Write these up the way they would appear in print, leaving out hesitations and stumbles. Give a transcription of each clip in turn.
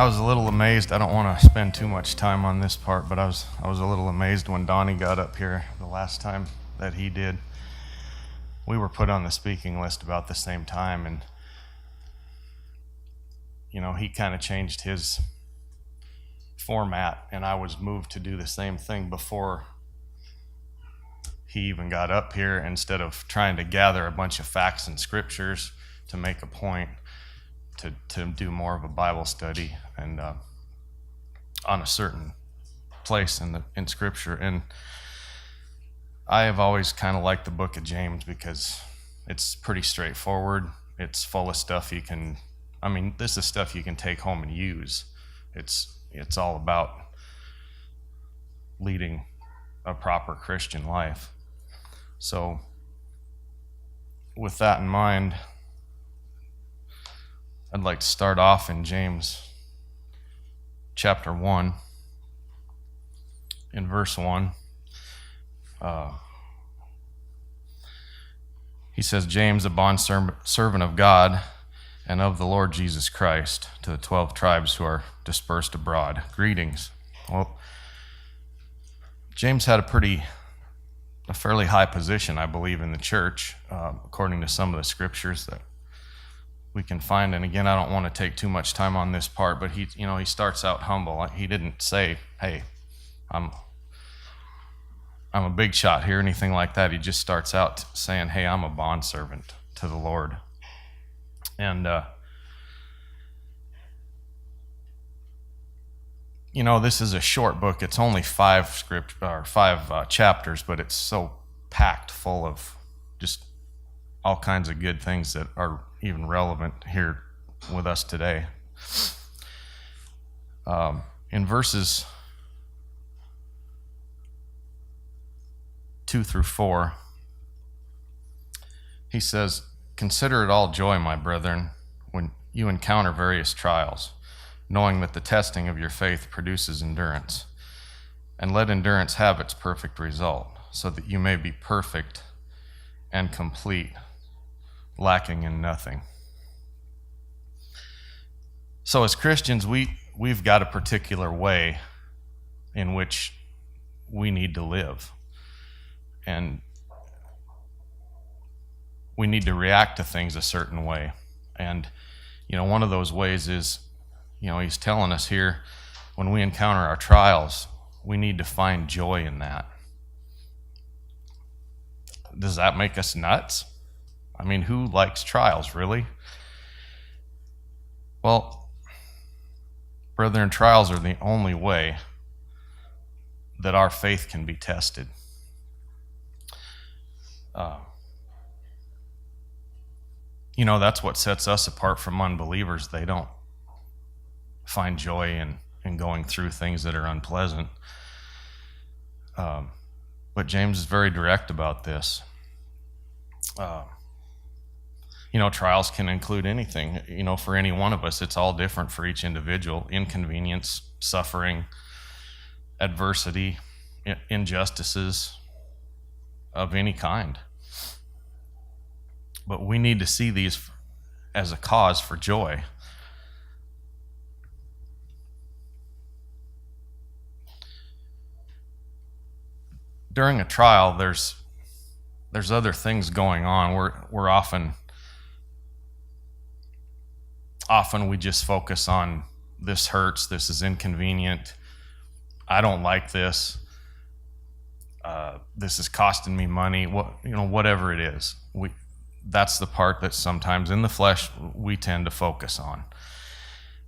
I was a little amazed. I don't want to spend too much time on this part, but I was a little amazed when Donnie got up here the last time that he did. We were put on the speaking list about the same time, and he kind of changed his format, and I was moved to do the same thing before he even got up here. Instead of trying to gather a bunch of facts and scriptures to make a point, to do more of a Bible study and on a certain place in Scripture. And I have always kind of liked the book of James because it's pretty straightforward. It's full of stuff this is stuff you can take home and use. It's all about leading a proper Christian life. So with that in mind, I'd like to start off in James chapter 1, in verse 1. He says, James, a bondservant of God and of the Lord Jesus Christ, to the 12 tribes who are dispersed abroad. Greetings. Well, James had a fairly high position, I believe, in the church, according to some of the scriptures that we can find. And again, I don't want to take too much time on this part, but he starts out humble. He didn't say, hey, I'm a big shot here, anything like that. He just starts out saying, hey, I'm a bondservant to the Lord. And this is a short book. It's only 5 chapters, but it's so packed full of just all kinds of good things that are even relevant here with us today. In verses 2 through 4, he says, consider it all joy, my brethren, when you encounter various trials, knowing that the testing of your faith produces endurance. And let endurance have its perfect result, so that you may be perfect and complete, lacking in nothing. So as Christians, we've got a particular way in which we need to live. And we need to react to things a certain way. And, one of those ways is, he's telling us here, when we encounter our trials, we need to find joy in that. Does that make us nuts? Who likes trials, really? Well, brethren, trials are the only way that our faith can be tested. That's what sets us apart from unbelievers. They don't find joy in going through things that are unpleasant. But James is very direct about this. Trials can include anything. For any one of us, it's all different for each individual. Inconvenience, suffering, adversity, injustices of any kind. But we need to see these as a cause for joy. During a trial, there's other things going on. We're often we just focus on, this hurts, this is inconvenient, I don't like this, this is costing me money, whatever it is. That's the part that sometimes in the flesh we tend to focus on.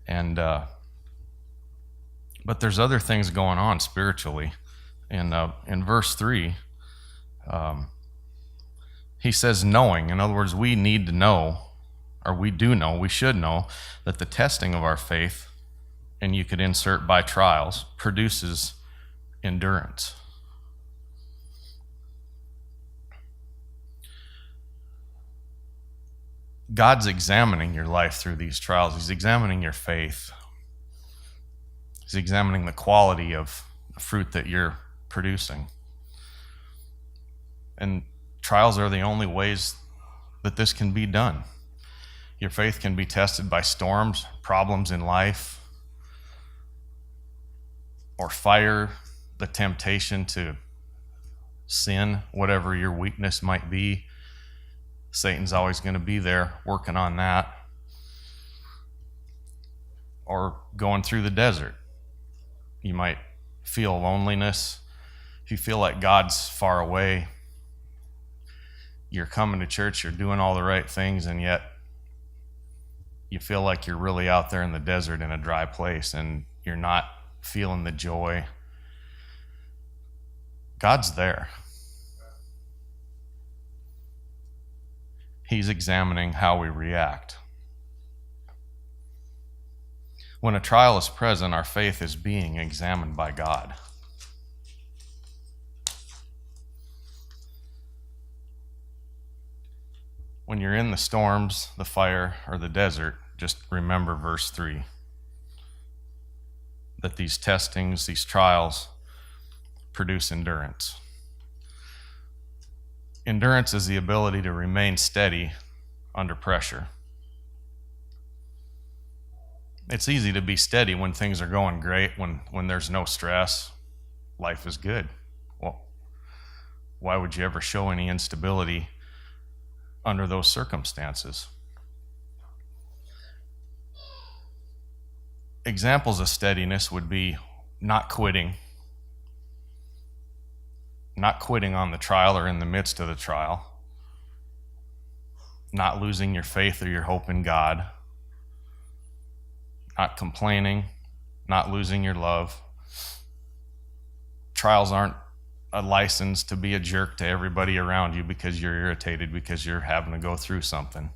And but there's other things going on spiritually. In verse 3, he says knowing. In other words, we need to know, or we do know, we should know, that the testing of our faith, and you could insert by trials, produces endurance. God's examining your life through these trials. He's examining your faith. He's examining the quality of the fruit that you're producing. And trials are the only ways that this can be done. Your faith can be tested by storms, problems in life, or fire the temptation to sin, whatever your weakness might be. Satan's always going to be there working on that. Or going through the desert. You might feel loneliness. If you feel like God's far away, you're coming to church, you're doing all the right things, and yet you feel like you're really out there in the desert in a dry place and you're not feeling the joy. God's there. He's examining how we react. When a trial is present, our faith is being examined by God. When you're in the storms, the fire, or the desert, just remember verse 3. That these testings, these trials, produce endurance. Endurance is the ability to remain steady under pressure. It's easy to be steady when things are going great, when there's no stress. Life is good. Well, why would you ever show any instability under those circumstances? Examples of steadiness would be not quitting on the trial or in the midst of the trial, not losing your faith or your hope in God, not complaining, not losing your love. Trials aren't a license to be a jerk to everybody around you because you're irritated because you're having to go through something.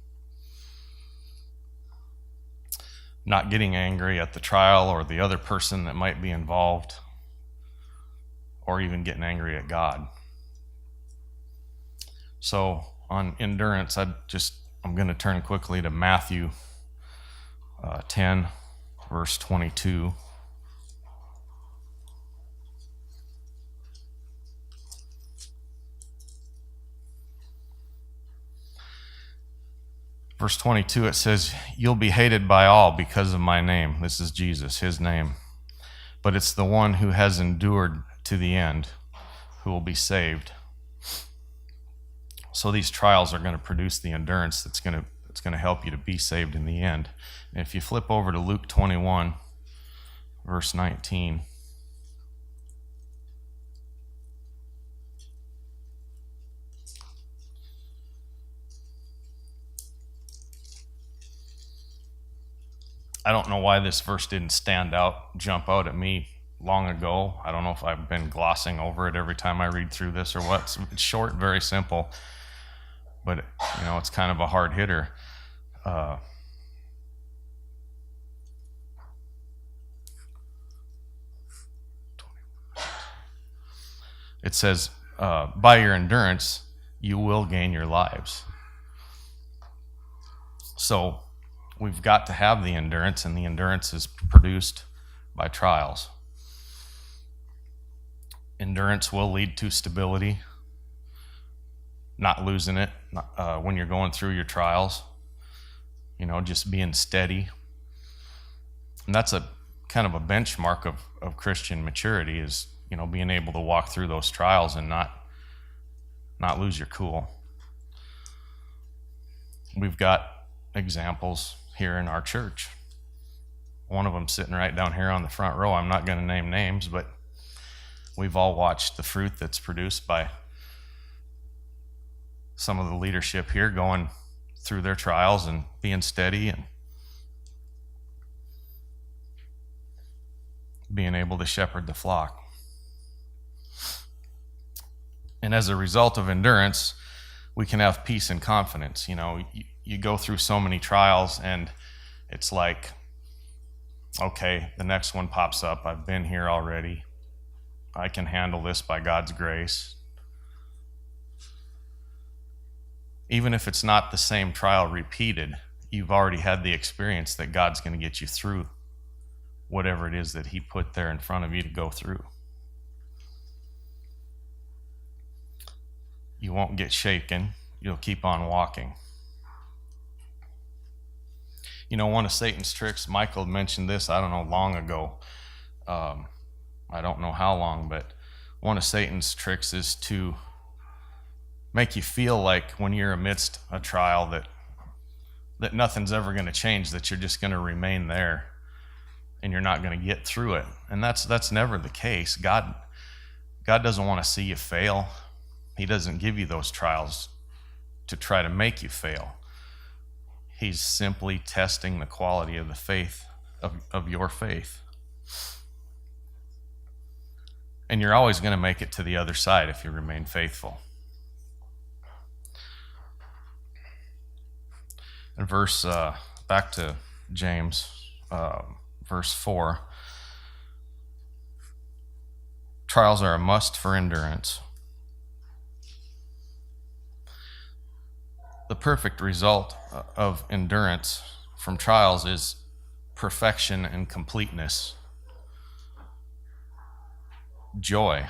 Not getting angry at the trial or the other person that might be involved, or even getting angry at God. So on endurance, I'm going to turn quickly to Matthew 10, verse 22. Verse 22, it says, "You'll be hated by all because of my name." This is Jesus, his name. "But it's the one who has endured to the end who will be saved." So these trials are going to produce the endurance that's going to help you to be saved in the end. And if you flip over to Luke 21, verse 19. I don't know why this verse didn't jump out at me long ago. I don't know if I've been glossing over it every time I read through this or what. It's short, very simple, but it's kind of a hard hitter. It says, "By your endurance, you will gain your lives." So we've got to have the endurance, and the endurance is produced by trials. Endurance will lead to stability, not losing it when you're going through your trials, just being steady. And that's a kind of a benchmark of Christian maturity is, being able to walk through those trials and not lose your cool. We've got examples here in our church. One of them sitting right down here on the front row. I'm not going to name names, but we've all watched the fruit that's produced by some of the leadership here going through their trials and being steady and being able to shepherd the flock. And as a result of endurance, we can have peace and confidence. You go through so many trials and it's like, okay, the next one pops up. I've been here already. I can handle this by God's grace. Even if it's not the same trial repeated, you've already had the experience that God's going to get you through whatever it is that he put there in front of you to go through. You won't get shaken. You'll keep on walking. One of Satan's tricks, Michael mentioned this, I don't know, long ago. I I don't know how long, but one of Satan's tricks is to make you feel like when you're amidst a trial that nothing's ever going to change, that you're just going to remain there and you're not going to get through it. And that's never the case. God doesn't want to see you fail. He doesn't give you those trials to try to make you fail. He's simply testing the quality of the faith, of your faith. And you're always going to make it to the other side if you remain faithful. And back to James, verse 4. Trials are a must for endurance. The perfect result of endurance from trials is perfection and completeness, joy,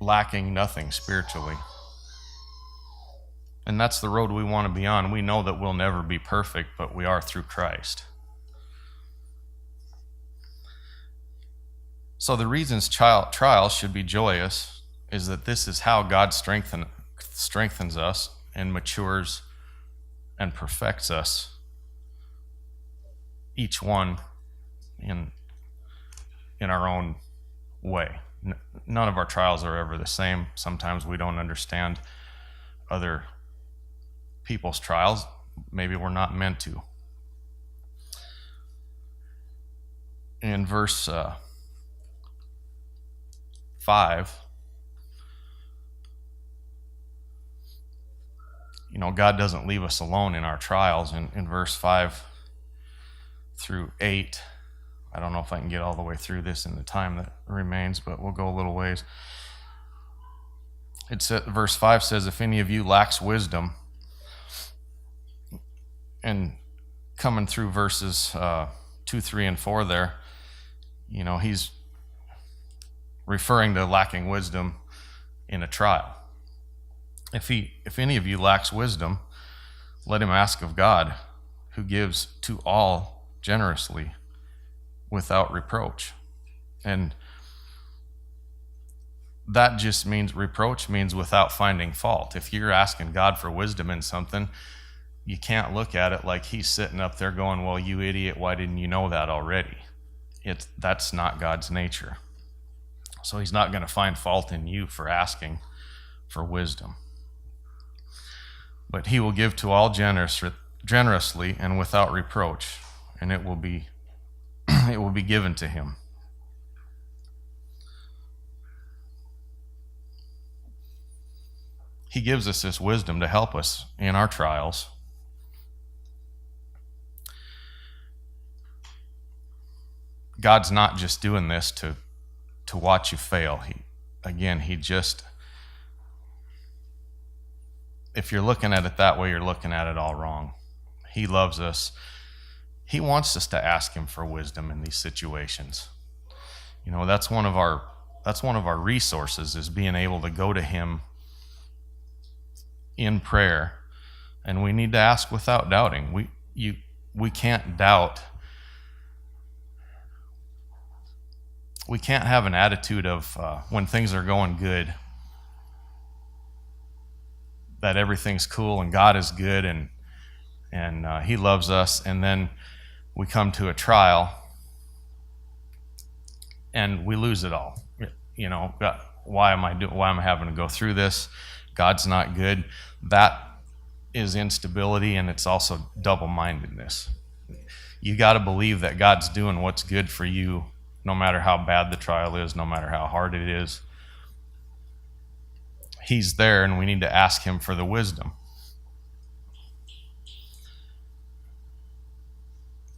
lacking nothing spiritually. And that's the road we want to be on. We know that we'll never be perfect, but we are through Christ. So the reasons trials should be joyous is that this is how God strengthens us and matures and perfects us, each one in our own way. None of our trials are ever the same. Sometimes we don't understand other people's trials. Maybe we're not meant to. In verse 5, God doesn't leave us alone in our trials. In verse 5 through 8, I don't know if I can get all the way through this in the time that remains, but we'll go a little ways. Verse 5 says, if any of you lacks wisdom, and coming through verses 2, 3, and 4 there, he's referring to lacking wisdom in a trial. If any of you lacks wisdom, let him ask of God, who gives to all generously without reproach. And that just means, reproach means without finding fault. If you're asking God for wisdom in something, you can't look at it like he's sitting up there going, well, you idiot, why didn't you know that already? That's not God's nature. So he's not going to find fault in you for asking for wisdom. But he will give to all generously and without reproach, and it will be given to him. He gives us this wisdom to help us in our trials. God's not just doing this to watch you fail. If you're looking at it that way, you're looking at it all wrong. He loves us. He wants us to ask him for wisdom in these situations. That's one of our resources, is being able to go to him in prayer, and we need to ask without doubting. We can't doubt. We can't have an attitude of when things are going good, that everything's cool and God is good and he loves us, and then we come to a trial and we lose it all. Why am I having to go through this? God's not good. That is instability, and it's also double-mindedness. You got to believe that God's doing what's good for you, no matter how bad the trial is, no matter how hard it is. He's there, and we need to ask him for the wisdom.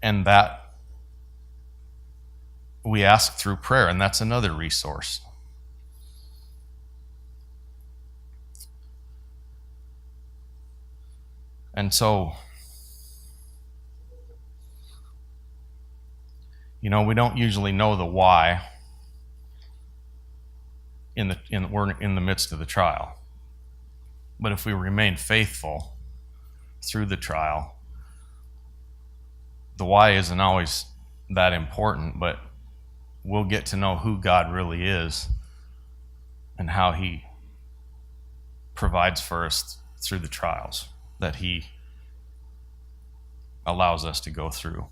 And that we ask through prayer, and that's another resource. And so, we don't usually know the why we're in the midst of the trial. But if we remain faithful through the trial, the why isn't always that important, but we'll get to know who God really is and how he provides for us through the trials that he allows us to go through.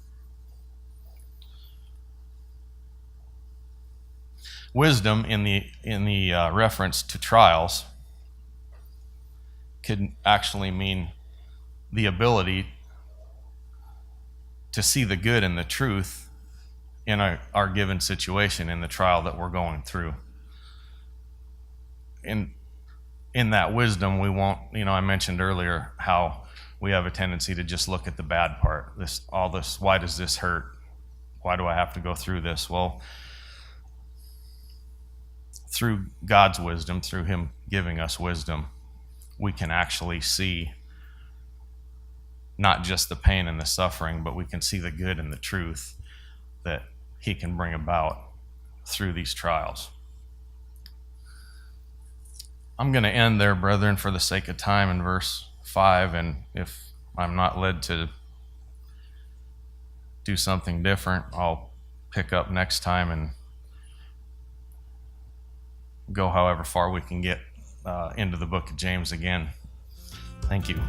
Wisdom in the reference to trials could actually mean the ability to see the good and the truth in our given situation, in the trial that we're going through. In that wisdom, we won't, I mentioned earlier how we have a tendency to just look at the bad part. All this, why does this hurt? Why do I have to go through this? Well, through God's wisdom, through him giving us wisdom, we can actually see not just the pain and the suffering, but we can see the good and the truth that he can bring about through these trials. I'm going to end there, brethren, for the sake of time, in verse 5, and if I'm not led to do something different, I'll pick up next time and go however far we can get into the book of James again. Thank you.